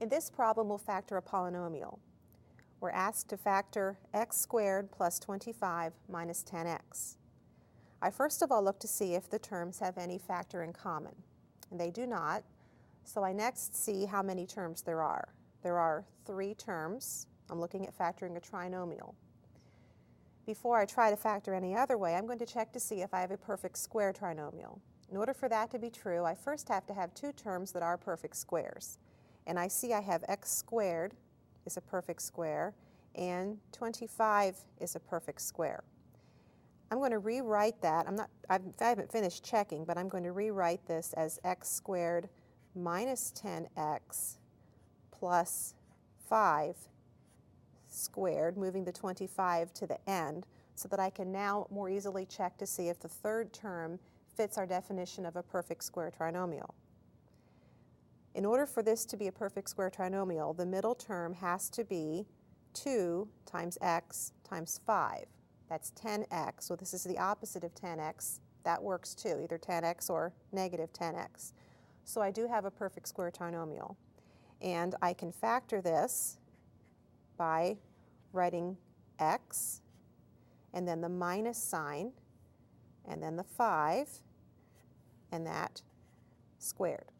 In this problem, we'll factor a polynomial. We're asked to factor x squared plus 25 minus 10x. I first of all look to see if the terms have any factor in common, and they do not, so I next see how many terms there are. There are 3 terms. I'm looking at factoring a trinomial. Before I try to factor any other way, I'm going to check to see if I have a perfect square trinomial. In order for that to be true, I first have to have 2 terms that are perfect squares. And I see I have x squared is a perfect square, and 25 is a perfect square. I'm going to rewrite that. I haven't finished checking, but I'm going to rewrite this as x squared minus 10x plus 5 squared, moving the 25 to the end, so that I can now more easily check to see if the third term fits our definition of a perfect square trinomial. In order for this to be a perfect square trinomial, the middle term has to be 2 times x times 5. That's 10x. So this is the opposite of 10x. That works too, either 10x or negative 10x. So I do have a perfect square trinomial. And I can factor this by writing x, and then the minus sign, and then the 5, and that squared.